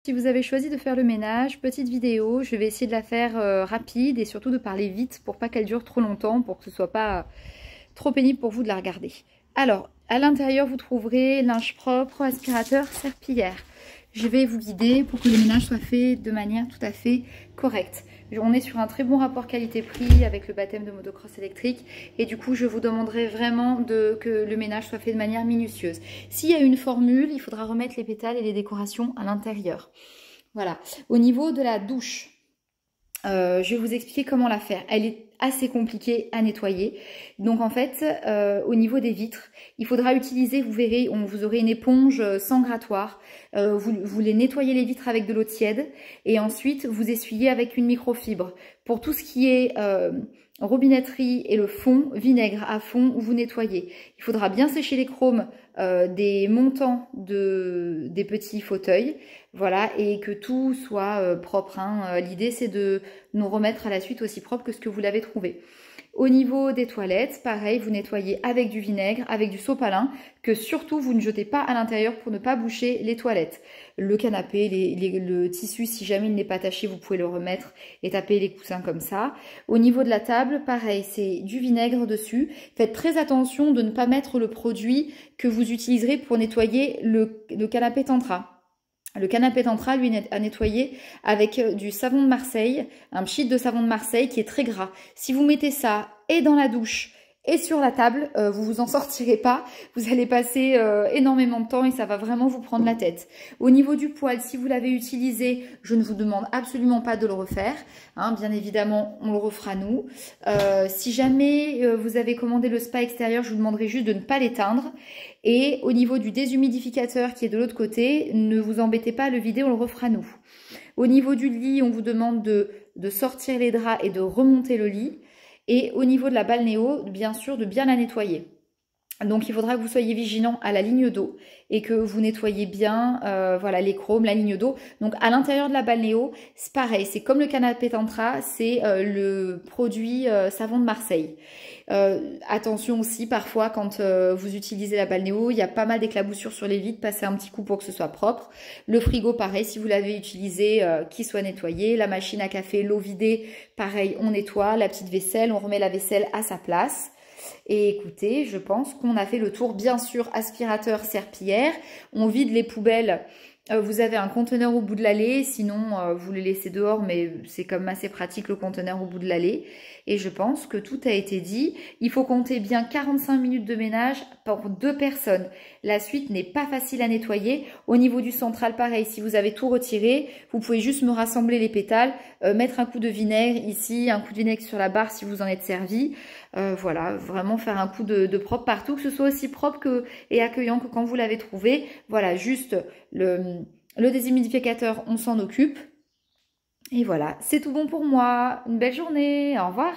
Si vous avez choisi de faire le ménage, petite vidéo, je vais essayer de la faire rapide et surtout de parler vite pour pas qu'elle dure trop longtemps, pour que ce soit pas trop pénible pour vous de la regarder. Alors, à l'intérieur, vous trouverez linge propre, aspirateur, serpillière. Je vais vous guider pour que le ménage soit fait de manière tout à fait correcte. On est sur un très bon rapport qualité-prix avec le baptême de motocross électrique et du coup je vous demanderai vraiment que le ménage soit fait de manière minutieuse. S'il y a une formule, il faudra remettre les pétales et les décorations à l'intérieur. Voilà. Au niveau de la douche, je vais vous expliquer comment la faire. Elle est assez compliquée à nettoyer. Donc en fait, au niveau des vitres, il faudra utiliser, vous verrez, vous aurez une éponge sans grattoir. Vous les nettoyez les vitres avec de l'eau tiède et ensuite vous essuyez avec une microfibre. Pour tout ce qui est robinetterie et le fond, vinaigre à fond, vous nettoyez. Il faudra bien sécher les chromes des montants des petits fauteuils, voilà, et que tout soit propre. Hein. L'idée c'est de nous remettre à la suite aussi propre que ce que vous l'avez trouvé. Au niveau des toilettes, pareil, vous nettoyez avec du vinaigre, avec du sopalin, que surtout vous ne jetez pas à l'intérieur pour ne pas boucher les toilettes. Le canapé, le tissu, si jamais il n'est pas taché, vous pouvez le remettre et taper les coussins comme ça. Au niveau de la table, pareil, c'est du vinaigre dessus. Faites très attention de ne pas mettre le produit que vous utiliserez pour nettoyer le canapé Tantra. Le canapé Tantra, lui, à nettoyer avec du savon de Marseille, un pchit de savon de Marseille qui est très gras. Si vous mettez ça et dans la douche et sur la table, vous vous en sortirez pas. Vous allez passer énormément de temps et ça va vraiment vous prendre la tête. Au niveau du poêle, si vous l'avez utilisé, je ne vous demande absolument pas de le refaire. Hein, bien évidemment, on le refera nous. Si jamais vous avez commandé le spa extérieur, je vous demanderai juste de ne pas l'éteindre. Et au niveau du déshumidificateur qui est de l'autre côté, ne vous embêtez pas à le vider, on le refera nous. Au niveau du lit, on vous demande de sortir les draps et de remonter le lit. Et au niveau de la balnéo, bien sûr, de bien la nettoyer. Donc il faudra que vous soyez vigilant à la ligne d'eau et que vous nettoyez bien voilà, les chromes, la ligne d'eau. Donc à l'intérieur de la balnéo, c'est pareil, c'est comme le canapé Tantra, c'est le produit savon de Marseille. Attention aussi, parfois quand vous utilisez la balnéo, il y a pas mal d'éclaboussures sur les vitres, passez un petit coup pour que ce soit propre. Le frigo, pareil, si vous l'avez utilisé, qu'il soit nettoyé. La machine à café, l'eau vidée, pareil, on nettoie. La petite vaisselle, on remet la vaisselle à sa place. Et écoutez, je pense qu'on a fait le tour. Bien sûr, aspirateur, serpillière. On vide les poubelles. Vous avez un conteneur au bout de l'allée, sinon vous le laissez dehors, mais c'est quand même assez pratique le conteneur au bout de l'allée. Et je pense que tout a été dit. Il faut compter bien 45 minutes de ménage pour 2 personnes. La suite n'est pas facile à nettoyer. Au niveau du central, pareil, si vous avez tout retiré, vous pouvez juste me rassembler les pétales, mettre un coup de vinaigre ici, un coup de vinaigre sur la barre si vous en êtes servi. Voilà, vraiment faire un coup de propre partout, que ce soit aussi propre et accueillant que quand vous l'avez trouvé. Voilà, juste le déshumidificateur, on s'en occupe. Et voilà, c'est tout bon pour moi. Une belle journée, au revoir.